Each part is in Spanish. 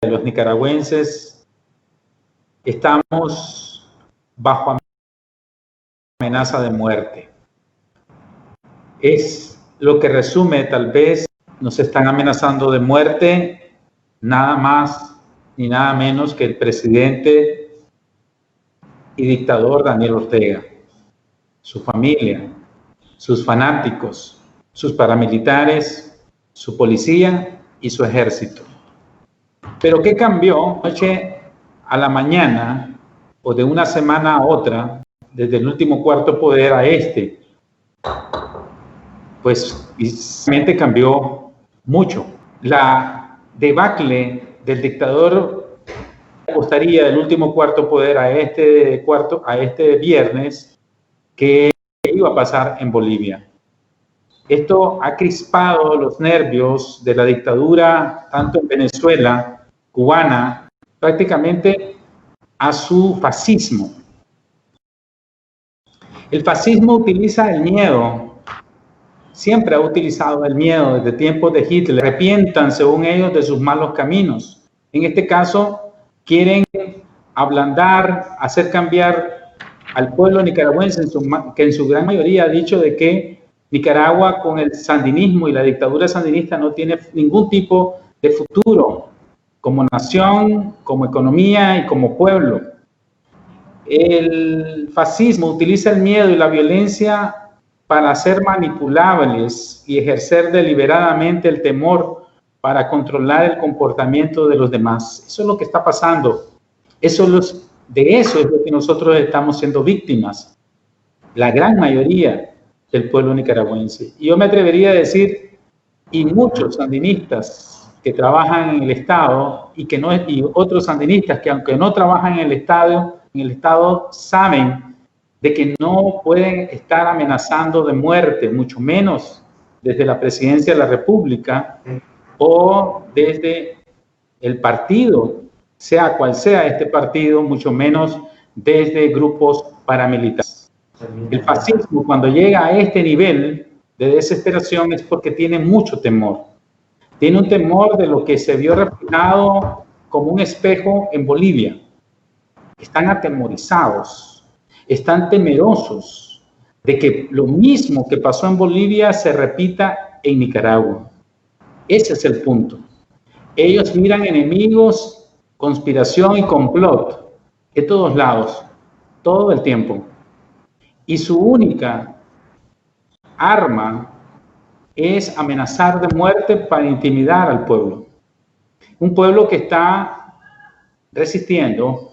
de los nicaragüenses estamos bajo amenaza de muerte. Es lo que resume, tal vez, nos están amenazando de muerte nada más ni nada menos que el presidente y dictador Daniel Ortega, su familia, sus fanáticos, sus paramilitares, su policía y su ejército. Pero ¿qué cambió noche a la mañana o de una semana a otra, desde el último cuarto poder a este? Pues precisamente cambió mucho. La debacle del dictador costaría del último cuarto poder a este viernes que iba a pasar en Bolivia. Esto ha crispado los nervios de la dictadura, tanto en Venezuela, cubana, prácticamente a su fascismo. El fascismo utiliza el miedo, siempre ha utilizado el miedo desde tiempos de Hitler. Arrepientan, según ellos, de sus malos caminos. En este caso, quieren ablandar, hacer cambiar al pueblo nicaragüense, que en su gran mayoría ha dicho de que Nicaragua con el sandinismo y la dictadura sandinista no tiene ningún tipo de futuro como nación, como economía y como pueblo. El fascismo utiliza el miedo y la violencia para ser manipulables y ejercer deliberadamente el temor para controlar el comportamiento de los demás. Eso es lo que está pasando. De eso es lo que nosotros estamos siendo víctimas, la gran mayoría del pueblo nicaragüense. Y yo me atrevería a decir, y muchos sandinistas que trabajan en el Estado y otros sandinistas que aunque no trabajan en el Estado saben de que no pueden estar amenazando de muerte, mucho menos desde la presidencia de la República o desde el partido, sea cual sea este partido, mucho menos desde grupos paramilitares. El fascismo, cuando llega a este nivel de desesperación, es porque tiene mucho temor. Tiene un temor de lo que se vio reflejado como un espejo en Bolivia. Están atemorizados, están temerosos de que lo mismo que pasó en Bolivia se repita en Nicaragua. Ese es el punto. Ellos miran enemigos, conspiración y complot de todos lados, todo el tiempo. Y su única arma es amenazar de muerte para intimidar al pueblo. Un pueblo que está resistiendo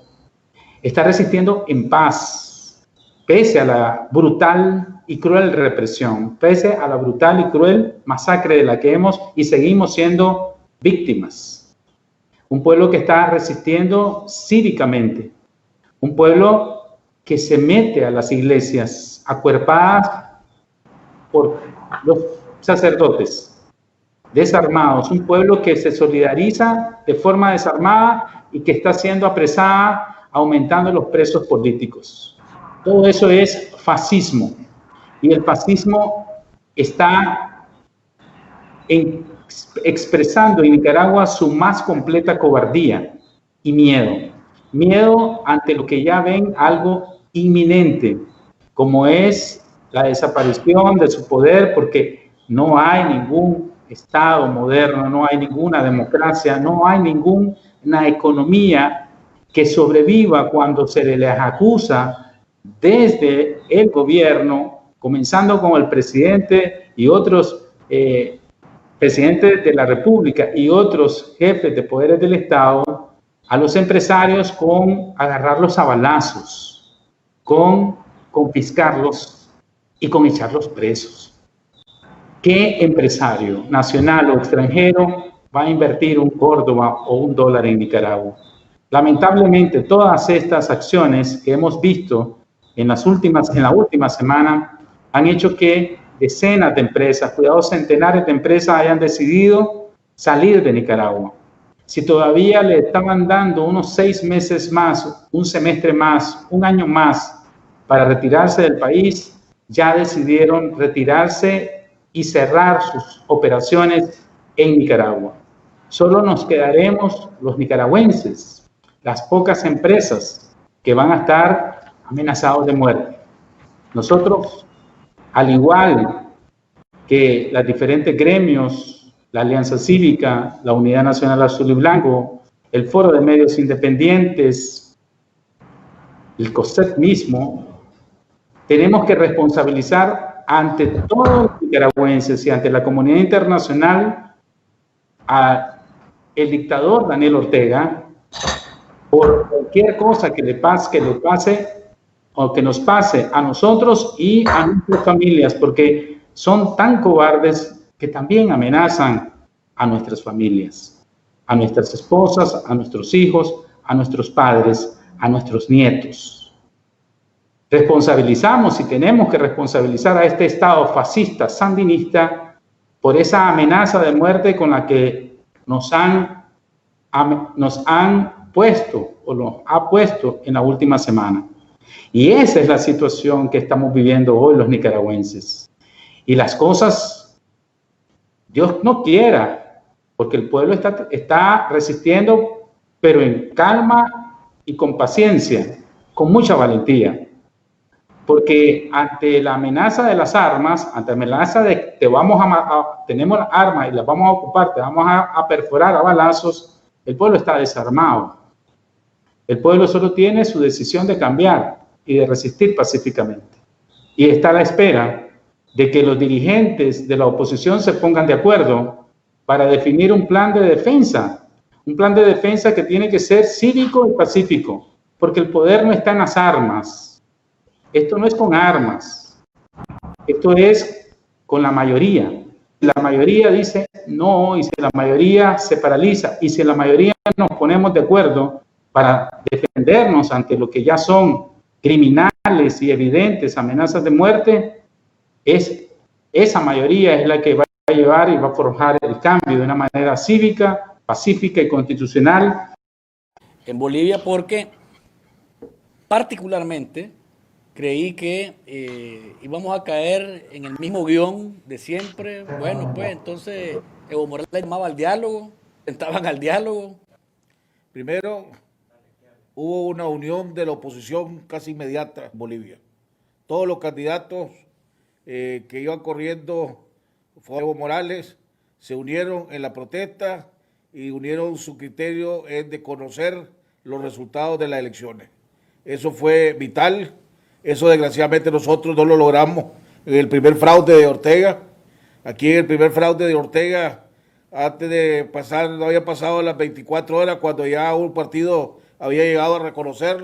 en paz, pese a la brutal y cruel represión, pese a la brutal y cruel masacre de la que hemos y seguimos siendo víctimas. Un pueblo que está resistiendo cívicamente, un pueblo que se mete a las iglesias acuerpadas por los sacerdotes desarmados, un pueblo que se solidariza de forma desarmada y que está siendo apresada, aumentando los presos políticos. Todo eso es fascismo, y el fascismo está expresando en Nicaragua su más completa cobardía y miedo ante lo que ya ven algo inminente, como es la desaparición de su poder, porque no hay ningún Estado moderno, no hay ninguna democracia, no hay ninguna economía que sobreviva cuando se les acusa desde el gobierno, comenzando con el presidente y otros presidentes de la República y otros jefes de poderes del Estado, a los empresarios con agarrarlos a balazos, con confiscarlos y con echarlos presos. ¿Qué empresario, nacional o extranjero, va a invertir un Córdoba o un dólar en Nicaragua? Lamentablemente, todas estas acciones que hemos visto en la última semana han hecho que decenas de empresas, cuidado, centenares de empresas hayan decidido salir de Nicaragua. Si todavía le estaban dando unos 6 meses más, un semestre más, un año más para retirarse del país, ya decidieron retirarse y cerrar sus operaciones en Nicaragua. Solo nos quedaremos los nicaragüenses, las pocas empresas que van a estar amenazados de muerte. Nosotros, al igual que los diferentes gremios, la Alianza Cívica, la Unidad Nacional Azul y Blanco, el Foro de Medios Independientes, el COSET mismo, tenemos que responsabilizar ante todos los nicaragüenses y ante la comunidad internacional al dictador Daniel Ortega por cualquier cosa que le pase o que nos pase a nosotros y a nuestras familias, porque son tan cobardes que también amenazan a nuestras familias, a nuestras esposas, a nuestros hijos, a nuestros padres, a nuestros nietos. Responsabilizamos y tenemos que responsabilizar a este Estado fascista, sandinista, por esa amenaza de muerte con la que nos han puesto o nos ha puesto en la última semana. Y esa es la situación que estamos viviendo hoy los nicaragüenses. Y las cosas, Dios no quiera, porque el pueblo está resistiendo, pero en calma y con paciencia, con mucha valentía. Porque ante la amenaza de las armas, ante la amenaza de que tenemos armas y las vamos a ocupar, te vamos a perforar a balazos, el pueblo está desarmado. El pueblo solo tiene su decisión de cambiar y de resistir pacíficamente. Y está a la espera de que los dirigentes de la oposición se pongan de acuerdo para definir un plan de defensa que tiene que ser cívico y pacífico, porque el poder no está en las armas. Esto no es con armas, esto es con la mayoría. Si la mayoría dice no, y si la mayoría se paraliza, y si la mayoría nos ponemos de acuerdo para defendernos ante lo que ya son criminales y evidentes amenazas de muerte, esa mayoría es la que va a llevar y va a forjar el cambio de una manera cívica, pacífica y constitucional. En Bolivia, porque particularmente creí que íbamos a caer en el mismo guión de siempre. Bueno, pues entonces Evo Morales llamaba al diálogo, sentaban al diálogo. Primero, hubo una unión de la oposición casi inmediata en Bolivia. Todos los candidatos que iban corriendo, fue Evo Morales, se unieron en la protesta y unieron su criterio en de conocer los resultados de las elecciones. Eso fue vital. Eso desgraciadamente nosotros no lo logramos en el primer fraude de Ortega. Aquí en el primer fraude de Ortega, antes de pasar, no había pasado las 24 horas cuando ya un partido había llegado a reconocer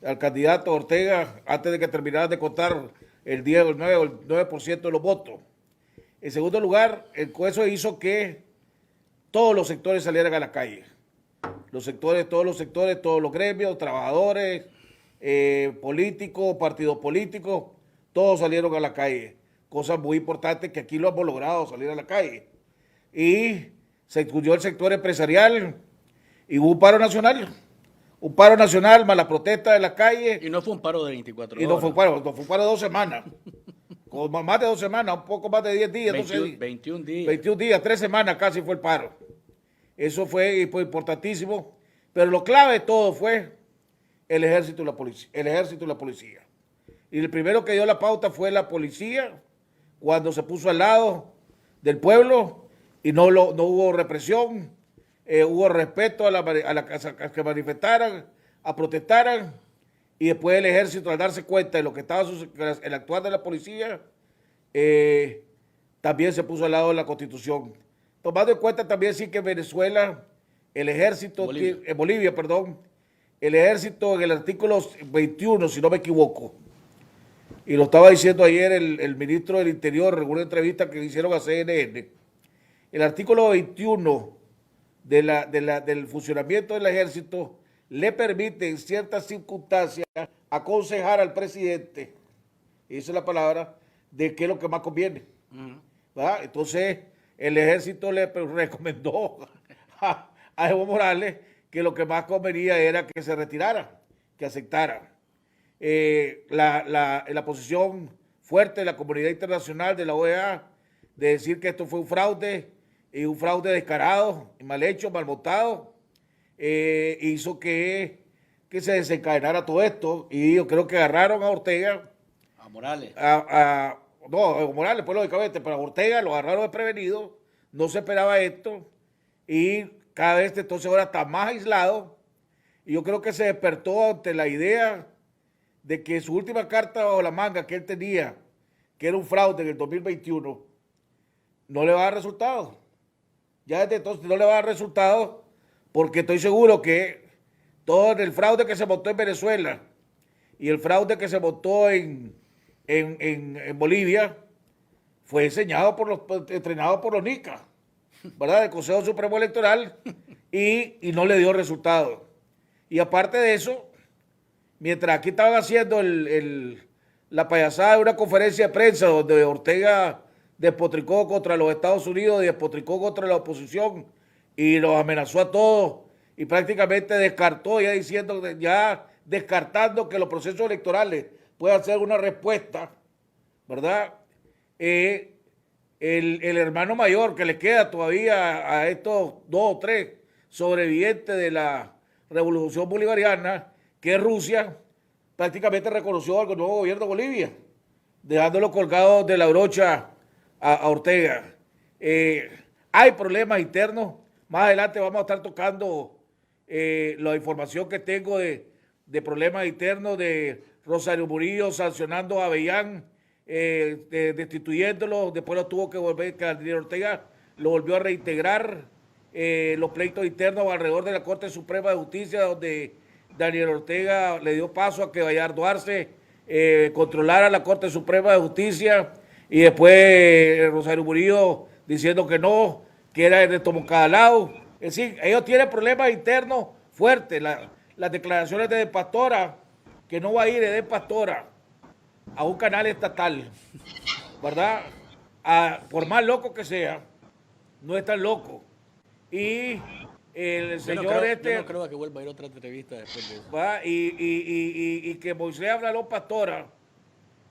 al candidato Ortega antes de que terminara de contar el 10 o el 9% de los votos. En segundo lugar, eso hizo que todos los sectores salieran a la calle. Todos los sectores, todos los gremios, trabajadores, políticos, partidos políticos, todos salieron a la calle. Cosa muy importante que aquí lo hemos logrado, salir a la calle. Y se incluyó el sector empresarial y hubo un paro nacional. Un paro nacional más la protesta de la calle. Y no fue un paro de 24 horas. Y no fue un paro de 2 semanas. Con más de 2 semanas, un poco más de 10 días. 21 días. 21 días, 3 semanas casi fue el paro. Eso fue importantísimo. Pero lo clave de todo fue el ejército y la policía. Y el primero que dio la pauta fue la policía, cuando se puso al lado del pueblo y no hubo represión, hubo respeto a que manifestaran, a protestaran, y después el ejército, al darse cuenta de lo que estaba el actuar de la policía, también se puso al lado de la Constitución. Tomando en cuenta también sí que en Venezuela, el ejército, en Bolivia, el ejército en el artículo 21, si no me equivoco, y lo estaba diciendo ayer el ministro del Interior en una entrevista que le hicieron a CNN, el artículo 21 del funcionamiento del ejército le permite en ciertas circunstancias aconsejar al presidente, y esa es la palabra, de qué es lo que más conviene. ¿Verdad? Entonces, el ejército le recomendó a Evo Morales que lo que más convenía era que se retirara, que aceptara. La posición fuerte de la comunidad internacional, de la OEA, de decir que esto fue un fraude y un fraude descarado, mal hecho, mal montado, hizo que se desencadenara todo esto. Y yo creo que agarraron a Ortega. A Morales. No, a Morales, pues lógicamente, pero a Ortega lo agarraron desprevenido, no se esperaba esto, y cada vez entonces ahora está más aislado. Y yo creo que se despertó ante la idea de que su última carta bajo la manga que él tenía, que era un fraude en el 2021, no le va a dar resultados. Ya desde entonces no le va a dar resultados, porque estoy seguro que todo el fraude que se montó en Venezuela y el fraude que se montó en Bolivia fue entrenado por los NICA, ¿verdad? El Consejo Supremo Electoral, y no le dio resultados. Y aparte de eso, mientras aquí estaban haciendo la payasada de una conferencia de prensa donde Ortega despotricó contra los Estados Unidos y despotricó contra la oposición y los amenazó a todos y prácticamente descartó, ya descartando que los procesos electorales puedan ser una respuesta, ¿verdad? El hermano mayor que le queda todavía a estos 2 o 3 sobrevivientes de la revolución bolivariana, que es Rusia, prácticamente reconoció al nuevo gobierno de Bolivia, dejándolo colgado de la brocha a Ortega. Hay problemas internos. Más adelante vamos a estar tocando la información que tengo de problemas internos de Rosario Murillo sancionando a Avellán, destituyéndolo. Después lo tuvo que volver, que Daniel Ortega lo volvió a reintegrar. Los pleitos internos alrededor de la Corte Suprema de Justicia, donde Daniel Ortega le dio paso a que Gallardo Arce controlara la Corte Suprema de Justicia, y después Rosario Murillo diciendo que no, que era de Tomocadalao. Es decir, ellos tienen problemas internos fuertes. Las declaraciones de Pastora, que no va a ir de Pastora a un canal estatal, ¿verdad? Por más loco que sea, no es tan loco. Y el señor yo no creo que vuelva a ir a otra entrevista después de eso. Y que Moisés Absalón Pastora,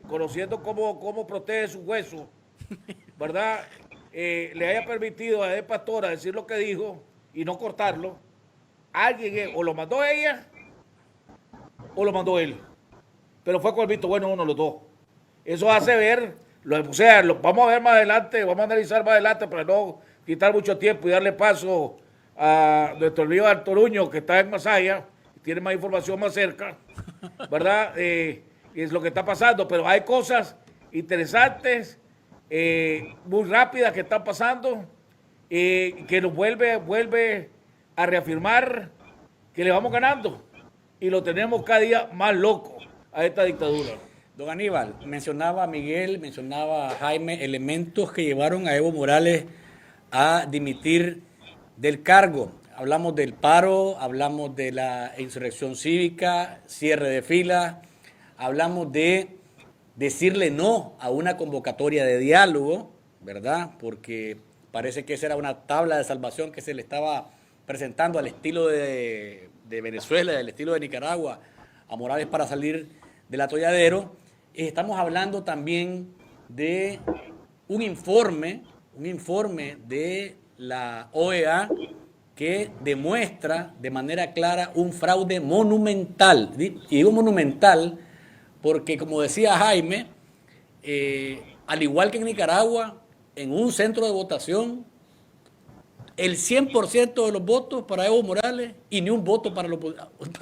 conociendo cómo protege sus huesos, ¿verdad? Le haya permitido a Ed Pastora decir lo que dijo y no cortarlo. Alguien o lo mandó ella o lo mandó él. Pero fue con el visto bueno uno de los dos. Eso hace ver, vamos a ver más adelante, vamos a analizar más adelante para no quitar mucho tiempo y darle paso a nuestro amigo Artoruño, que está en Masaya, tiene más información más cerca, ¿verdad? Es lo que está pasando, pero hay cosas interesantes, muy rápidas que están pasando, que nos vuelve a reafirmar que le vamos ganando y lo tenemos cada día más loco a esta dictadura. Don Aníbal, mencionaba a Miguel, mencionaba a Jaime, elementos que llevaron a Evo Morales a dimitir del cargo. Hablamos del paro, hablamos de la insurrección cívica, cierre de filas, hablamos de decirle no a una convocatoria de diálogo, ¿verdad? Porque parece que esa era una tabla de salvación que se le estaba presentando al estilo de Venezuela, al estilo de Nicaragua, a Morales para salir del atolladero. Estamos hablando también de un informe de la OEA que demuestra de manera clara un fraude monumental. Y digo monumental porque, como decía Jaime, al igual que en Nicaragua, en un centro de votación, el 100% de los votos para Evo Morales y ni un voto para la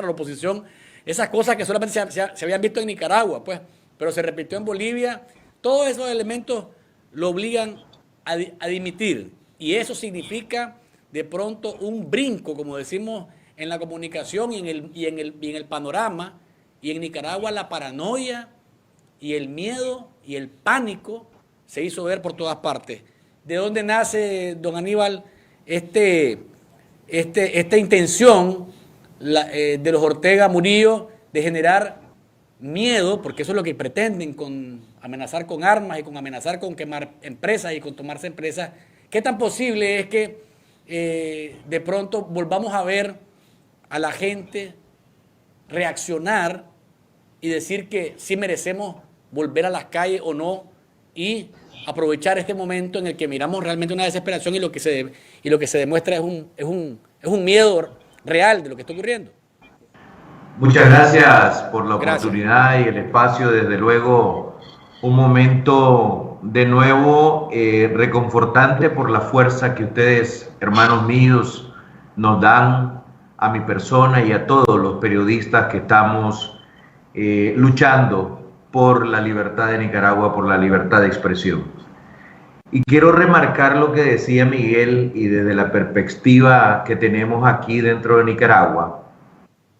oposición. Esas cosas que solamente se habían visto en Nicaragua, pues, pero se repitió en Bolivia. Todos esos elementos lo obligan a dimitir. Y eso significa de pronto un brinco, como decimos en la comunicación y en el panorama. Y en Nicaragua la paranoia y el miedo y el pánico se hizo ver por todas partes. ¿De dónde nace, don Aníbal, esta intención de los Ortega Murillo de generar miedo? Porque eso es lo que pretenden con amenazar con armas y con amenazar con quemar empresas y con tomarse empresas. ¿Qué tan posible es que de pronto volvamos a ver a la gente reaccionar y decir que sí merecemos volver a las calles o no, y aprovechar este momento en el que miramos realmente una desesperación y lo que se demuestra es un miedo real de lo que está ocurriendo. Muchas gracias por la oportunidad y el espacio. Desde luego, un momento de nuevo reconfortante por la fuerza que ustedes, hermanos míos, nos dan a mi persona y a todos los periodistas que estamos luchando por la libertad de Nicaragua, por la libertad de expresión. Y quiero remarcar lo que decía Miguel, y desde la perspectiva que tenemos aquí dentro de Nicaragua,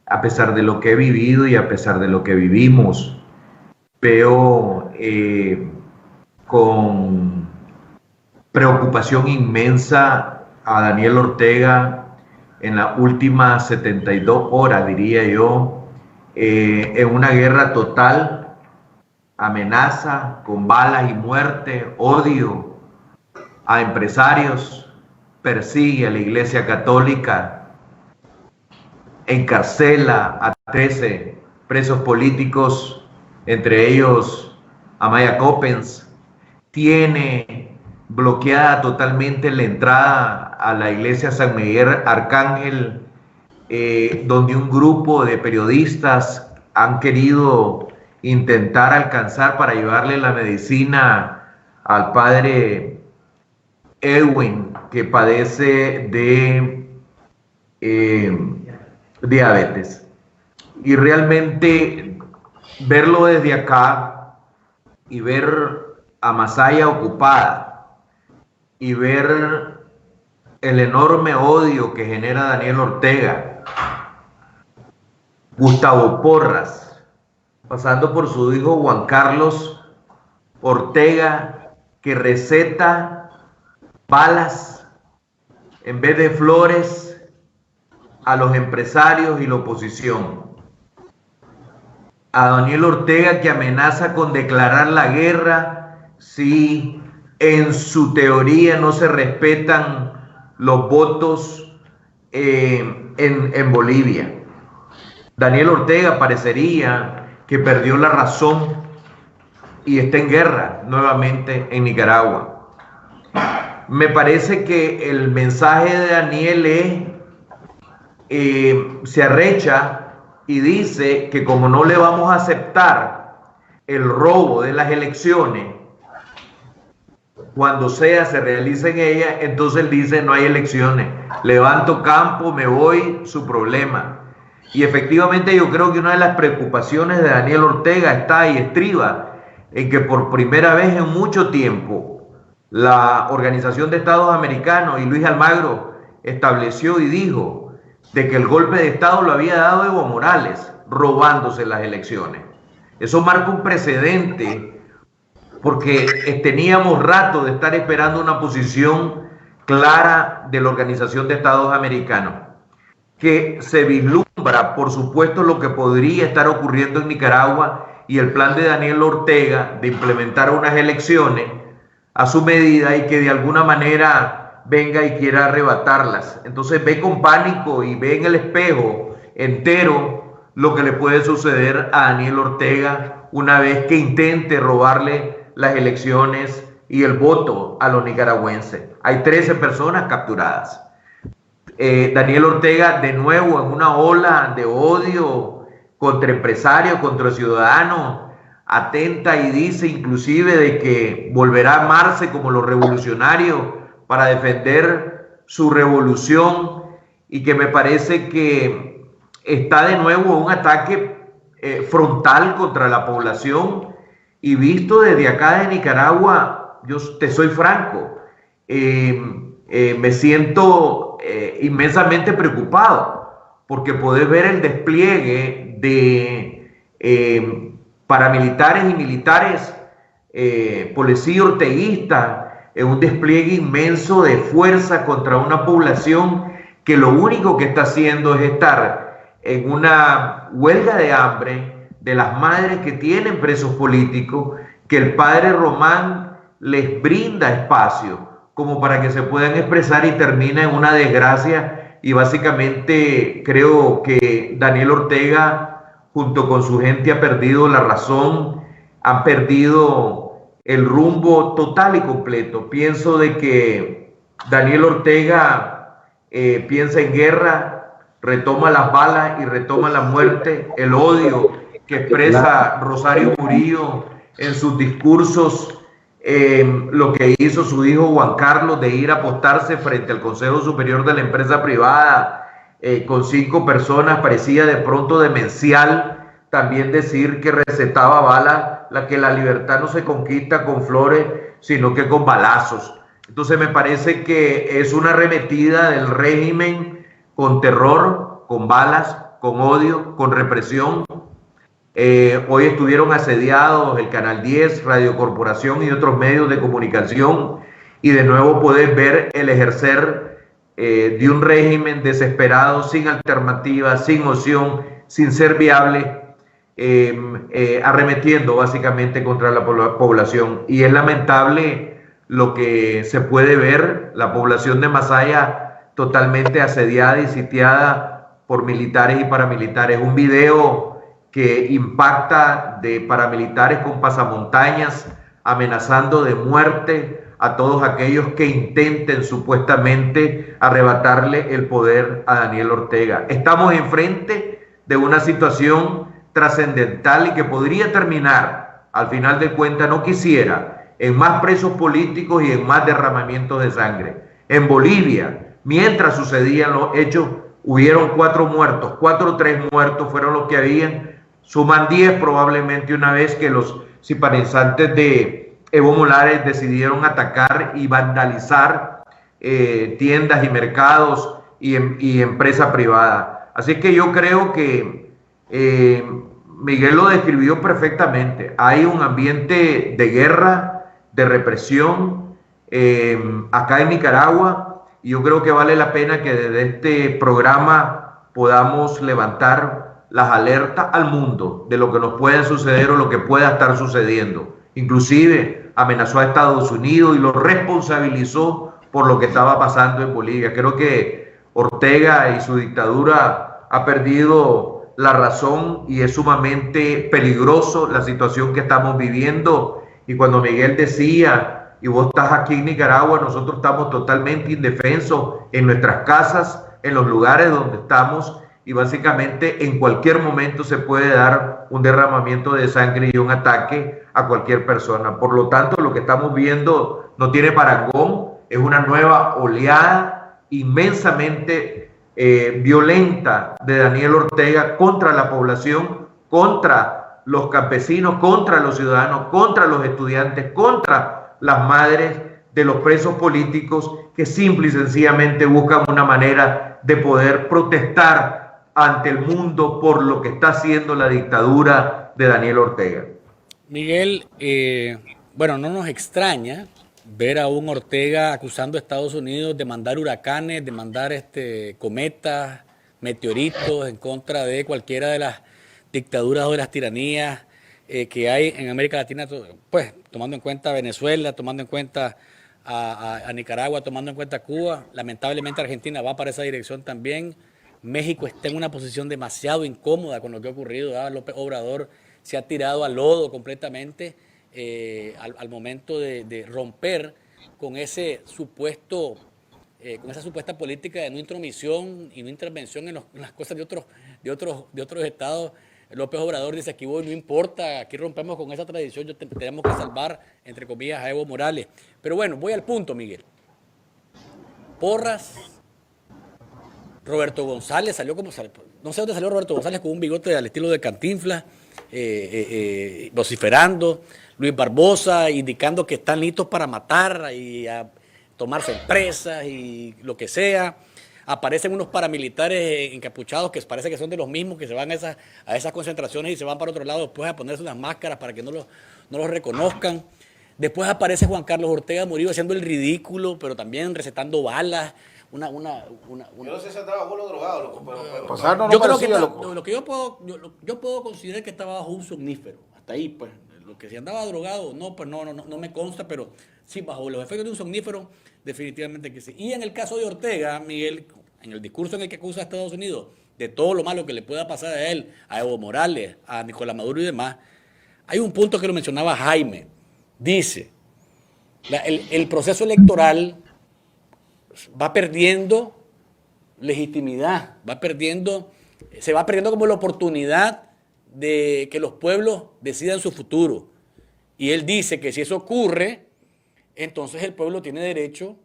a pesar de lo que he vivido y a pesar de lo que vivimos, veo con preocupación inmensa a Daniel Ortega en las últimas 72 horas, diría yo, en una guerra total, amenaza con balas y muerte, odio a empresarios, persigue a la Iglesia Católica, encarcela a 13 presos políticos, entre ellos Amaya Coppens, tiene bloqueada totalmente la entrada a la iglesia San Miguel Arcángel, donde un grupo de periodistas han querido intentar alcanzar para llevarle la medicina al padre Edwin, que padece de diabetes. Y realmente verlo desde acá y ver a Masaya ocupada y ver el enorme odio que genera Daniel Ortega, Gustavo Porras, pasando por su hijo Juan Carlos Ortega, que receta balas en vez de flores a los empresarios y la oposición, a Daniel Ortega, que amenaza con declarar la guerra si en su teoría no se respetan los votos en Bolivia. Daniel Ortega parecería que perdió la razón y está en guerra nuevamente en Nicaragua. Me parece que el mensaje de Daniel se arrecha y dice que como no le vamos a aceptar el robo de las elecciones, cuando se realicen ellas, entonces él dice no hay elecciones, levanto campo, me voy, su problema. Y efectivamente yo creo que una de las preocupaciones de Daniel Ortega está y estriba en que por primera vez en mucho tiempo la Organización de Estados Americanos y Luis Almagro estableció y dijo de que el golpe de Estado lo había dado Evo Morales, robándose las elecciones. Eso marca un precedente, porque teníamos rato de estar esperando una posición clara de la Organización de Estados Americanos, que se vislumbra, por supuesto, lo que podría estar ocurriendo en Nicaragua y el plan de Daniel Ortega de implementar unas elecciones a su medida y que de alguna manera venga y quiera arrebatarlas. Entonces ve con pánico y ve en el espejo entero lo que le puede suceder a Daniel Ortega una vez que intente robarle las elecciones y el voto a los nicaragüenses. Hay 13 personas capturadas. Daniel Ortega de nuevo en una ola de odio contra empresarios, contra ciudadanos, atenta y dice inclusive de que volverá a armarse como los revolucionarios para defender su revolución, y que me parece que está de nuevo un ataque frontal contra la población. Y visto desde acá de Nicaragua, yo te soy franco, me siento inmensamente preocupado, porque podés ver el despliegue de paramilitares y militares, policía orteguista, un despliegue inmenso de fuerza contra una población que lo único que está haciendo es estar en una huelga de hambre de las madres que tienen presos políticos, que el padre Román les brinda espacio como para que se puedan expresar, y termina en una desgracia. Y básicamente creo que Daniel Ortega junto con su gente ha perdido la razón, han perdido el rumbo total y completo. Pienso de que Daniel Ortega piensa en guerra, retoma las balas y retoma la muerte, el odio que expresa Rosario Murillo en sus discursos, lo que hizo su hijo Juan Carlos de ir a apostarse frente al Consejo Superior de la Empresa Privada con 5 personas, parecía de pronto demencial. También decir que recetaba balas, que la libertad no se conquista con flores, sino que con balazos. Entonces me parece que es una arremetida del régimen con terror, con balas, con odio, con represión. Hoy estuvieron asediados el Canal 10, Radio Corporación y otros medios de comunicación, y de nuevo podés ver el ejercer de un régimen desesperado, sin alternativa, sin opción, sin ser viable, arremetiendo básicamente contra la población. Y es lamentable lo que se puede ver, la población de Masaya totalmente asediada y sitiada por militares y paramilitares. Un video que impacta de paramilitares con pasamontañas amenazando de muerte a todos aquellos que intenten supuestamente arrebatarle el poder a Daniel Ortega. Estamos enfrente de una situación trascendental y que podría terminar, al final de cuentas, no quisiera, en más presos políticos y en más derramamientos de sangre. En Bolivia, mientras sucedían los hechos, hubieron 4 muertos, 4 o 3 muertos fueron los que habían, suman 10 probablemente una vez que los simpatizantes de Evo Morales decidieron atacar y vandalizar tiendas y mercados y empresa privada. Así que yo creo que Miguel lo describió perfectamente. Hay un ambiente de guerra, de represión acá en Nicaragua, y yo creo que vale la pena que desde este programa podamos levantar las alertas al mundo de lo que nos puede suceder o lo que pueda estar sucediendo. Inclusive amenazó a Estados Unidos y lo responsabilizó por lo que estaba pasando en Bolivia. Creo que Ortega y su dictadura ha perdido la razón y es sumamente peligroso la situación que estamos viviendo. Y cuando Miguel decía, y vos estás aquí en Nicaragua, nosotros estamos totalmente indefensos en nuestras casas, en los lugares donde estamos, y básicamente en cualquier momento se puede dar un derramamiento de sangre y un ataque a cualquier persona. Por lo tanto, lo que estamos viendo no tiene parangón, es una nueva oleada inmensamente violenta de Daniel Ortega contra la población, contra los campesinos, contra los ciudadanos, contra los estudiantes, contra las madres de los presos políticos que simple y sencillamente buscan una manera de poder protestar ante el mundo por lo que está haciendo la dictadura de Daniel Ortega. Miguel, bueno, no nos extraña ver a un Ortega acusando a Estados Unidos de mandar huracanes, de mandar cometas, meteoritos en contra de cualquiera de las dictaduras o de las tiranías que hay en América Latina, pues tomando en cuenta Venezuela, tomando en cuenta a Nicaragua, tomando en cuenta Cuba. Lamentablemente Argentina va para esa dirección también. México está en una posición demasiado incómoda con lo que ha ocurrido. López Obrador se ha tirado al lodo completamente al momento de romper con ese supuesto, con esa supuesta política de no intromisión y no intervención en las cosas de otros estados. López Obrador dice: aquí voy, no importa, aquí rompemos con esa tradición, tenemos que salvar, entre comillas, a Evo Morales. Pero bueno, voy al punto, Miguel. Porras, Roberto González salió como, no sé dónde salió Roberto González, con un bigote al estilo de Cantinflas, vociferando. Luis Barbosa indicando que están listos para matar y a tomarse presas y lo que sea. Aparecen unos paramilitares encapuchados que parece que son de los mismos que se van a esas concentraciones y se van para otro lado después a ponerse unas máscaras para que no los reconozcan. Después aparece Juan Carlos Ortega Murillo haciendo el ridículo, pero también recetando balas. Yo no sé si andaba bajo los drogados, yo creo que lo que yo puedo considerar que estaba bajo un somnífero. Hasta ahí, pues, lo que si andaba drogado, no, pues no me consta, pero sí, bajo los efectos de un somnífero, definitivamente que sí. Y en el caso de Ortega, Miguel, en el discurso en el que acusa a Estados Unidos de todo lo malo que le pueda pasar a él, a Evo Morales, a Nicolás Maduro y demás, hay un punto que lo mencionaba Jaime. dice, el proceso electoral va perdiendo legitimidad, se va perdiendo como la oportunidad de que los pueblos decidan su futuro. Y él dice que si eso ocurre, entonces el pueblo tiene derecho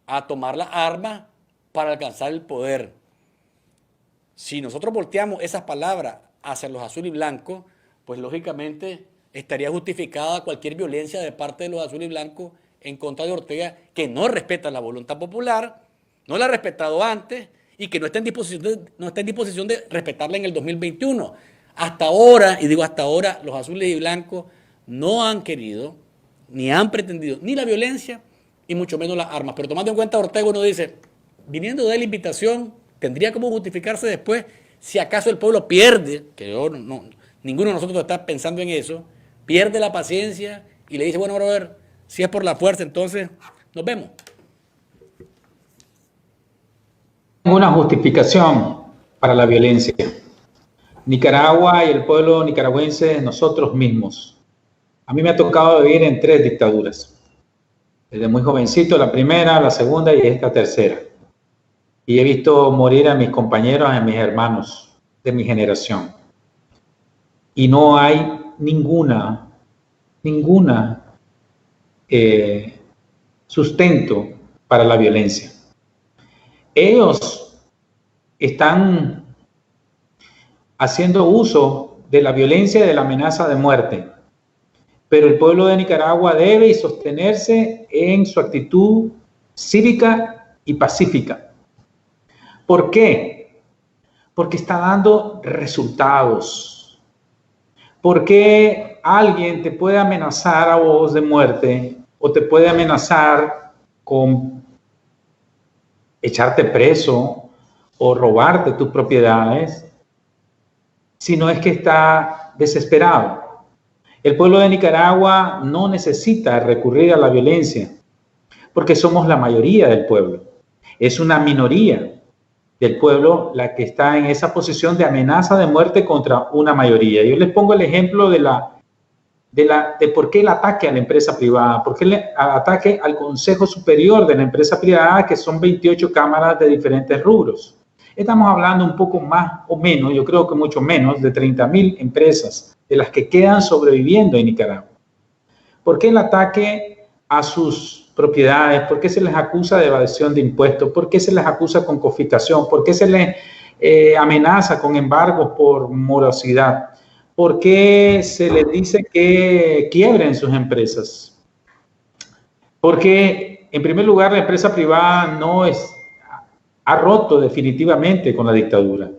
a tomar las armas para alcanzar el poder. Si nosotros volteamos esas palabras hacia los azul y blancos, pues lógicamente estaría justificada cualquier violencia de parte de los azul y blancos en contra de Ortega, que no respeta la voluntad popular, no la ha respetado antes y que no está en disposición de respetarla en el 2021. Hasta ahora, y digo hasta ahora, los azules y blancos no han querido, ni han pretendido, ni la violencia, y mucho menos las armas. Pero tomando en cuenta a Ortega, uno dice, viniendo de la invitación, tendría como justificarse después si acaso el pueblo pierde, que yo ninguno de nosotros está pensando en eso, pierde la paciencia y le dice, bueno, brother, si es por la fuerza, entonces nos vemos. Ninguna justificación para la violencia. Nicaragua y el pueblo nicaragüense, nosotros mismos. A mí me ha tocado vivir en 3 dictaduras. Desde muy jovencito, la primera, la segunda y esta tercera. Y he visto morir a mis compañeros, a mis hermanos de mi generación. Y no hay ninguna sustento para la violencia. Ellos están haciendo uso de la violencia y de la amenaza de muerte. Pero el pueblo de Nicaragua debe sostenerse en su actitud cívica y pacífica. ¿Por qué? Porque está dando resultados. Porque alguien te puede amenazar a vos de muerte o te puede amenazar con echarte preso o robarte tus propiedades, si no es que está desesperado. El pueblo de Nicaragua no necesita recurrir a la violencia porque somos la mayoría del pueblo. Es una minoría del pueblo la que está en esa posición de amenaza de muerte contra una mayoría. Yo les pongo el ejemplo de por qué el ataque a la empresa privada, por qué el ataque al Consejo Superior de la empresa privada, que son 28 cámaras de diferentes rubros. Estamos hablando un poco más o menos, yo creo que mucho menos, de 30.000 empresas de las que quedan sobreviviendo en Nicaragua. ¿Por qué el ataque a sus propiedades? ¿Por qué se les acusa de evasión de impuestos? ¿Por qué se les acusa con confiscación? ¿Por qué se les amenaza con embargos por morosidad? ¿Por qué se les dice que quiebren sus empresas? Porque, en primer lugar, la empresa privada ha roto definitivamente con la dictadura.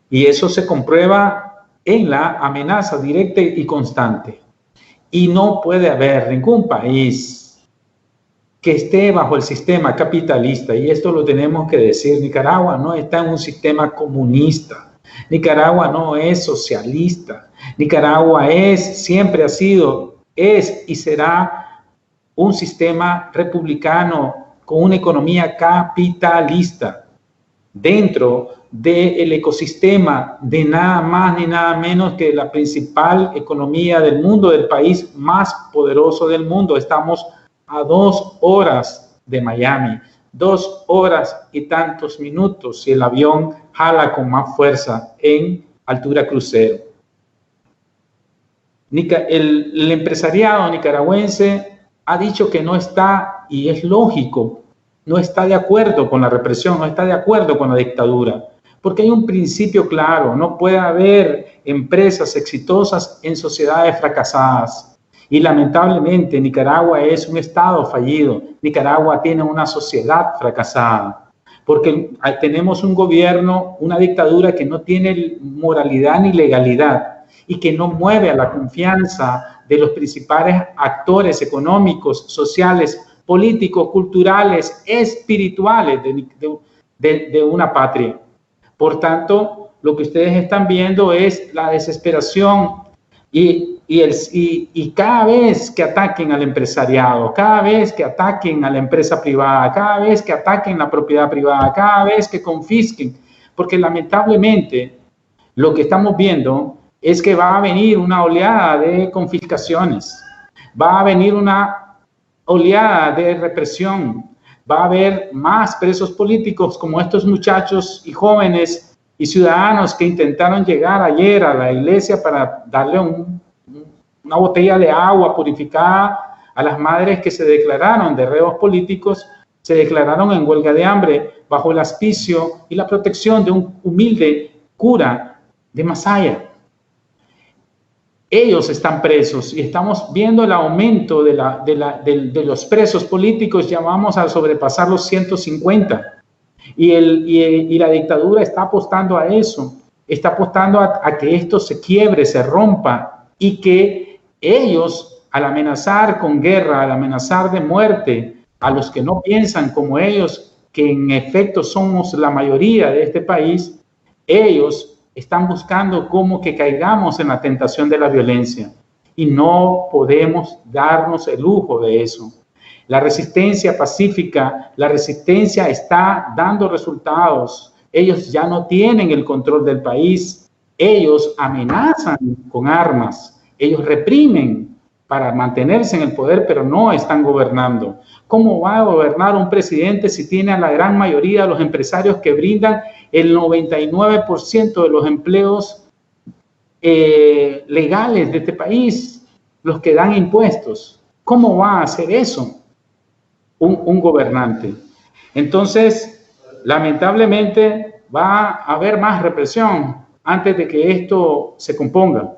Y eso se comprueba en la amenaza directa y constante. Y no puede haber ningún país que esté bajo el sistema capitalista, y esto lo tenemos que decir. Nicaragua no está en un sistema comunista. Nicaragua no es socialista. Nicaragua siempre ha sido, es y será un sistema republicano con una economía capitalista dentro del ecosistema de nada más ni nada menos que la principal economía del mundo, del país más poderoso del mundo. Estamos a 2 horas de Miami, 2 horas y tantos minutos si el avión jala con más fuerza en altura crucero. El empresariado nicaragüense ha dicho que no está, y es lógico, no está de acuerdo con la represión, no está de acuerdo con la dictadura, porque hay un principio claro: no puede haber empresas exitosas en sociedades fracasadas. Y lamentablemente Nicaragua es un estado fallido. Nicaragua tiene una sociedad fracasada, porque tenemos un gobierno, una dictadura que no tiene moralidad ni legalidad y que no mueve a la confianza de los principales actores económicos, sociales, políticos, culturales, espirituales de una patria. Por tanto, lo que ustedes están viendo es la desesperación y cada vez que ataquen al empresariado, cada vez que ataquen a la empresa privada, cada vez que ataquen la propiedad privada, cada vez que confisquen, porque lamentablemente lo que estamos viendo es que va a venir una oleada de confiscaciones, Va a venir una oleada de represión, va a haber más presos políticos como estos muchachos y jóvenes y ciudadanos que intentaron llegar ayer a la iglesia para darle una botella de agua purificada a las madres que se declararon de reos políticos, se declararon en huelga de hambre bajo el auspicio y la protección de un humilde cura de Masaya. Ellos están presos y estamos viendo el aumento de los presos políticos, ya vamos a sobrepasar los 150. Y la dictadura está apostando a eso, está apostando a que esto se quiebre, se rompa, y que ellos, al amenazar con guerra, al amenazar de muerte a los que no piensan como ellos, que en efecto somos la mayoría de este país, ellos están buscando cómo que caigamos en la tentación de la violencia, y no podemos darnos el lujo de eso. La resistencia pacífica, la resistencia está dando resultados. Ellos ya no tienen el control del país. Ellos amenazan con armas. Ellos reprimen para mantenerse en el poder, pero no están gobernando. ¿Cómo va a gobernar un presidente si tiene a la gran mayoría de los empresarios que brindan el 99% de los empleos legales de este país, los que dan impuestos? ¿Cómo va a hacer eso un gobernante? Entonces, lamentablemente, va a haber más represión antes de que esto se componga.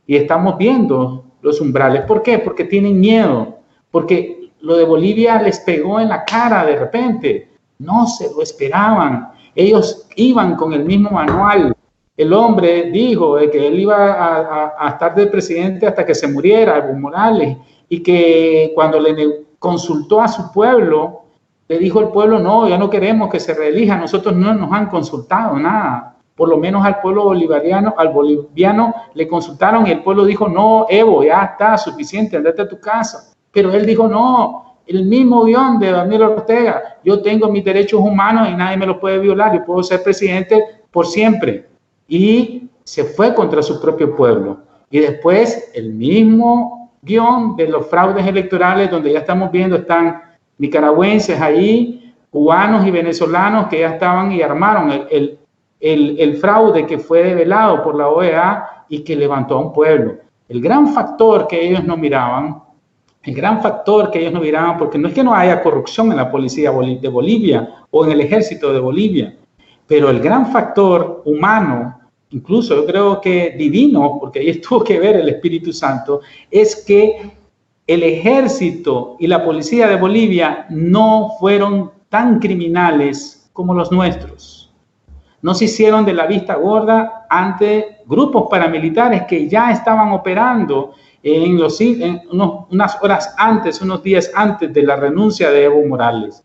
Y estamos viendo los umbrales. ¿Por qué? Porque tienen miedo, porque lo de Bolivia les pegó en la cara de repente. No se lo esperaban. Ellos iban con el mismo manual. El hombre dijo que él iba a estar de presidente hasta que se muriera, Evo Morales, y que cuando le consultó a su pueblo, le dijo al pueblo: no, ya no queremos que se reelija, nosotros no nos han consultado nada. Por lo menos al pueblo bolivariano, al boliviano le consultaron y el pueblo dijo: no, Evo, ya está suficiente, andate a tu casa. Pero él dijo: no, el mismo guión de Daniel Ortega, yo tengo mis derechos humanos y nadie me los puede violar, yo puedo ser presidente por siempre. Y se fue contra su propio pueblo. Y después el mismo guión de los fraudes electorales, donde ya estamos viendo, están nicaragüenses ahí, cubanos y venezolanos que ya estaban y armaron el fraude que fue develado por la OEA y que levantó a un pueblo. El gran factor que ellos no miraban, porque no es que no haya corrupción en la policía de Bolivia o en el ejército de Bolivia, pero el gran factor humano, incluso yo creo que divino, porque ahí tuvo que ver el Espíritu Santo, es que el ejército y la policía de Bolivia no fueron tan criminales como los nuestros. No se hicieron de la vista gorda ante grupos paramilitares que ya estaban operando unas horas antes, unos días antes de la renuncia de Evo Morales.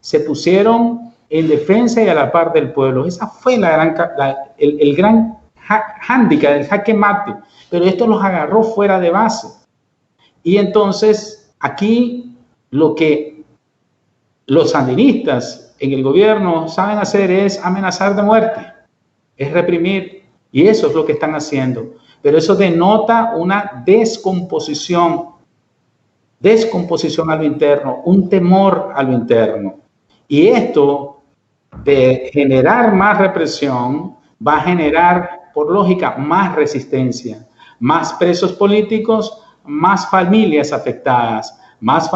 Se pusieron en defensa y a la par del pueblo. Esa fue el gran hándicap, el jaque mate. Pero esto los agarró fuera de base. Y entonces aquí lo que los sandinistas en el gobierno saben hacer es amenazar de muerte, es reprimir, y eso es lo que están haciendo. Pero eso denota una descomposición a lo interno, un temor a lo interno. Y esto de generar más represión va a generar, por lógica, más resistencia, más presos políticos, más familias afectadas, más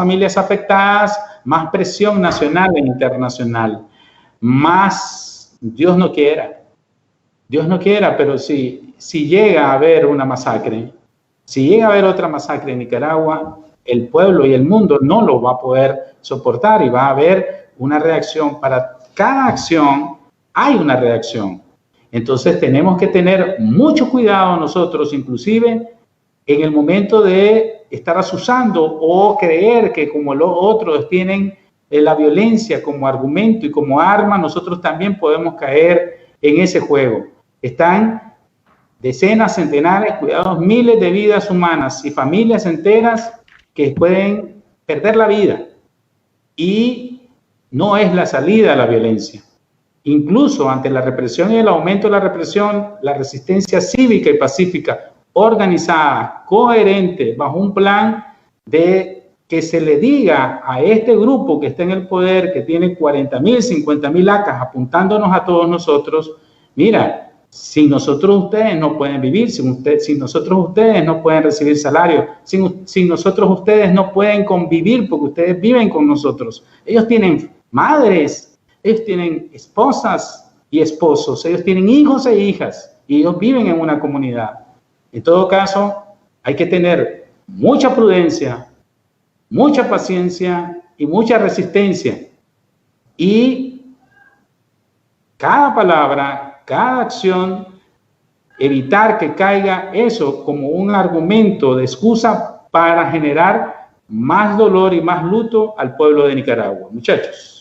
presión nacional e internacional, más, Dios no quiera, pero si llega a haber una masacre, si llega a haber otra masacre en Nicaragua, el pueblo y el mundo no lo va a poder soportar y va a haber una reacción. Para cada acción hay una reacción. Entonces tenemos que tener mucho cuidado nosotros, inclusive en el momento de estar asusando o creer que como los otros tienen la violencia como argumento y como arma, nosotros también podemos caer en ese juego. Están decenas, centenares, cuidados, miles de vidas humanas y familias enteras que pueden perder la vida. Y no es la salida a la violencia. Incluso ante la represión y el aumento de la represión, la resistencia cívica y pacífica organizada, coherente, bajo un plan de que se le diga a este grupo que está en el poder, que tiene 40.000, 50.000 ACAs apuntándonos a todos nosotros, mira, sin nosotros ustedes no pueden vivir, sin nosotros ustedes no pueden recibir salario, sin nosotros ustedes no pueden convivir porque ustedes viven con nosotros. Ellos tienen madres, ellos tienen esposas y esposos, ellos tienen hijos e hijas y ellos viven en una comunidad. En todo caso, hay que tener mucha prudencia, mucha paciencia y mucha resistencia. Y cada palabra, cada acción, evitar que caiga eso como un argumento de excusa para generar más dolor y más luto al pueblo de Nicaragua. Muchachos.